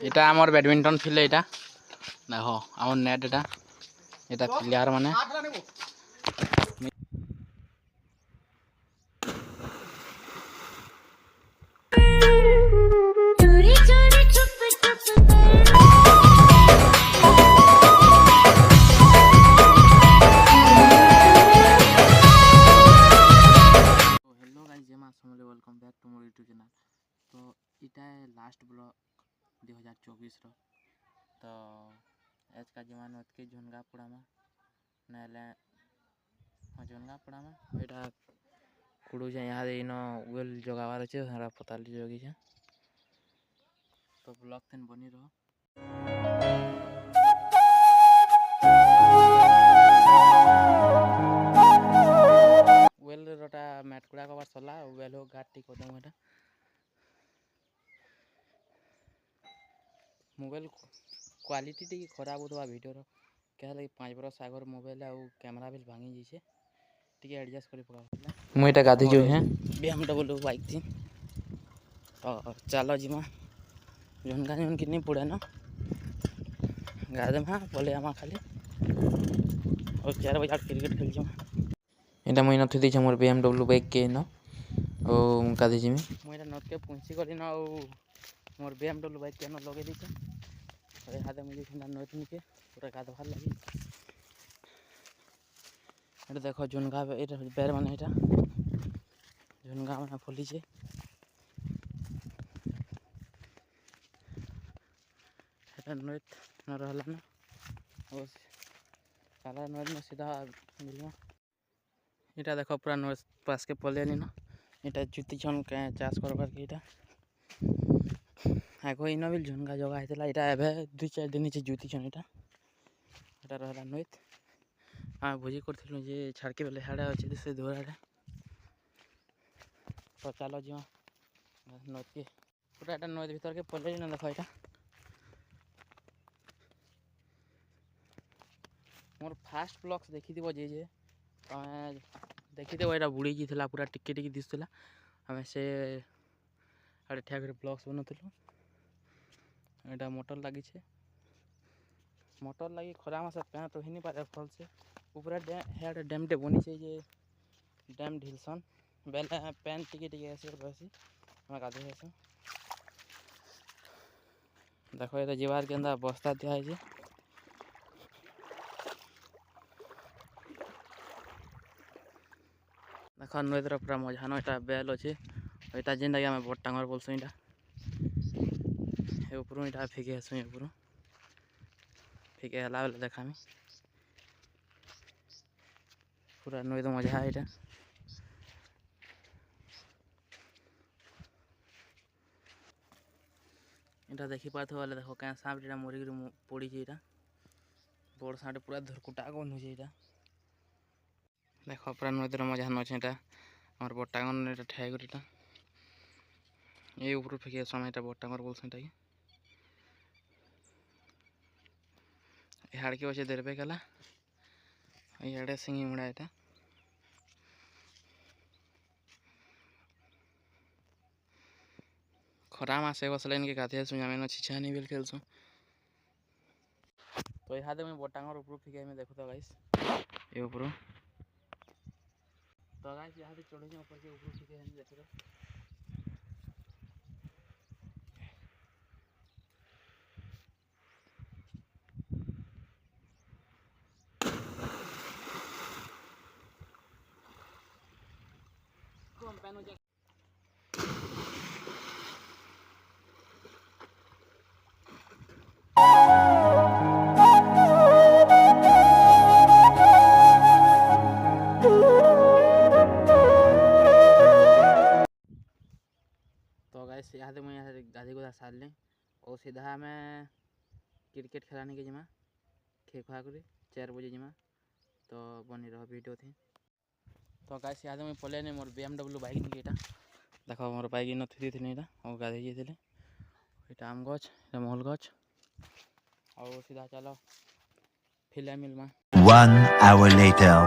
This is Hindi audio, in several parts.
এটা আমার ব্যাডমিন্টন ফিল্ড এটা দেখো আমার নেট এটা প্লেয়ার মানে welcome back to more YouTube channel. तो इटा लास्ट ब्लॉग 2024 रो। तो आज का जमान के झुनगा पड़ामा ना झुनगा पड़ामा एटा कुड़ू जे यहाँ इनो वेल जगावार अच्छे हरा पताली जोगी छे। तो ब्लॉग थन बनी रहो। वेल रोटा मैटकुड़ा कबार सला वेल हो गाटी को दम एटा मोबाइल क्वालिटी टी खराब होता वीडियो रो क्या लगे 5 बरस आगर मोबाइल आ कैमरा भी भांगी जाइए टी एडजस्ट कर पका मुईटा गाधी जो है BMW बाइक थी। तो चलो जीमा झुनका झुन कि नहीं पड़े ना गाधे हाँ बोले आमा खाली और 4 बजे क्रिकेट खेल जाऊँ इटा मुई नथि दी मोर BMW बाइक के न ओ गाधी जिमी मुईटा नथ के पुंसी करी न ओ मोर BMW बाइक के न लगे दी अरे हाथ मुझे ठंडा नथ निके पूरा गाध भर लगी এটা দেখো ঝুনগা এটা বের মানে এটা ঝুনগা মানে ফলিছে এটা নয় ন रहला ना और साला नय में सीधा मिलवा এটা দেখো पूरा नय पास के पलेनी ना এটা जुती छन के चाष करबार के এটা आगो इनो बिल झुनगा जगह हेतला এটা एबे 2-4 दिन से जुती छन এটা रहला नय हाँ भोजी कर जे छाड़के बेले हाड़े अच्छे से धोराड़े। तो चलो जी नद के पूरा एटा नद भीतर के पले ना देखो यहाँ मोर फास्ट ब्लॉग्स देखी थी जे देखी थे यहाँ बुड़ी जाता पूरा टिके टिके दिसुला आम से आड़े ठिया कर ब्लॉग्स बनौलु यहाँ मोटर लगी मोटर लगी खरा मास पैं तो ही नहीं पारे फल से ऊपर हेड डैम टे बनी से जे डैम ढिलसन बेले पैन टिके टिके ऐसे बसी मैं गाधे ऐसे देखो ये जीवार के अंदर बस्ता दिया है देखो नई तरफ पूरा मजा न यहाँ बेल अच्छे यहाँ जेनटा आम बट टांगर बोलसु यहाँ ऊपर यहाँ फिके आसु ऊपर फिके हला बेले देखामी पूरा नई तो मजा है यहाँ देखी पाथ बोले देखो क्या सांप जो मरिक पड़ी यहाँ बड़ सांप पूरा धरकुटा गन हो देखो पूरा नई तरह मजा न यहाँ हमारे बटागन ठिया कर ये ऊपर फेंके समय बटागर बोल हाड़ के अच्छे देर पे गला इे सिंगी मुड़ा यहाँ खरा मासे बसले इनके गाधे सुमें छिछा नहीं बिल खेलसु। तो यहाँ मुझे बटागर ऊपर फिके देखो तो गाइस ये ऊपर तो गाइस यहाँ चढ़े ऊपर के ऊपर फिके देखो तो यहाँ से मुझे गाधी गुधा सार लें और सीधा में क्रिकेट खेलाने के जमा खे खुआ कर 4 बजे जमा तो बनी रहा वीडियो थी। तो गाइस यहाँ मुझे पले नहीं मोर BMW बाइक नहीं यहाँ देखो मोर बाइक इन थी थी यहाँ और गाधी जाते यहाँ आम गच महल गच और सीधा चलो फिल्म मिल में 1 hour later।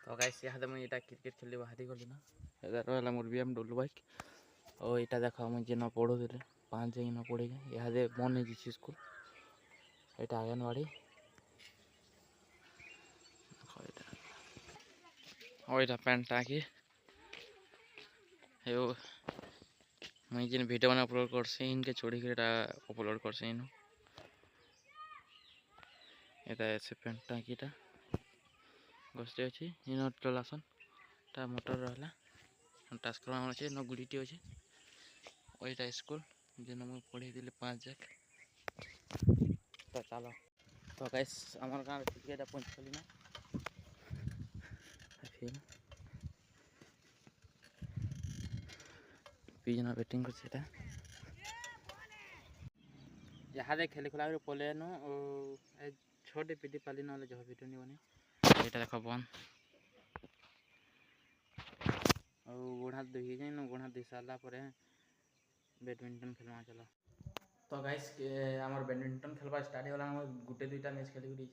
तो गाइस यहाँ मुझे यहाँ क्रिकेट खेल बाहरी गली ना इधर रहा मोर BMW बाइक और यहाँ देखा मुझे न पढ़ो 5 जाइन पड़े इहादे बन हो स्कूल यहाँ आंगनवाड़ी और यहाँ पैंट टाँकी मुझे जिन वीडियो मैंने अपलोड करसी इनके छोड़ी कर अपलोड करसी इन ऐसे पैंट टाँकीटा गछटे अच्छी इन चलासन ता मोटर रहा ट्रांसफॉर्मर अच्छे न गुड़ीटी अच्छे और यहाँ स्कूल जेन मुझे पढ़े 5 जाक तो चलो तो गाइस आमर गाँव टिकेटा पहुँचली ना फिर पिजना बैटिंग कर यहाँ दे खेली खुला पले नु छोटे पीटी पाली ना जहाँ वीडियो नहीं बनी ये देख बन और गोड़ हाथ धोई जाए ना गोड़ हाथ धोई सारा पर बैडमिंटन खेलवा चलो तो गाइस आमर बैडमिंटन खेलवा स्टार्ट होगा गोटे 2टा मैच खेली गुड़े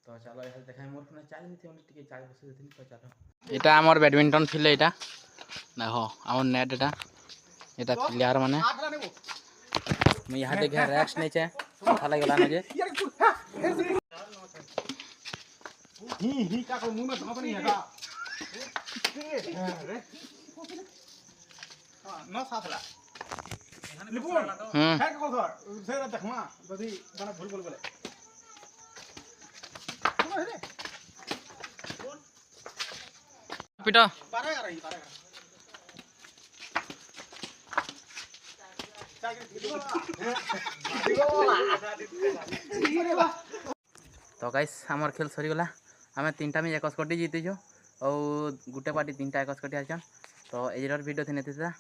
तो चलो यहाँ देखा मोर फोन चार्ज नहीं थे चार्ज बस देती तो चलो यहाँ आमर बैडमिंटन फिल्ड यहाँ देख आम नेट यहाँ प्लेयार माने मैं यहाँ देखे रैक्स नहीं चे अच्छा लगे मुझे पिटा तो गाइस आमर खेल सरीगला आम 3टा में 21 कोटी जीतीछु और गोटे पार्टी 3टा 21 कोटी आछन तो एजर वीडियो थी नहीं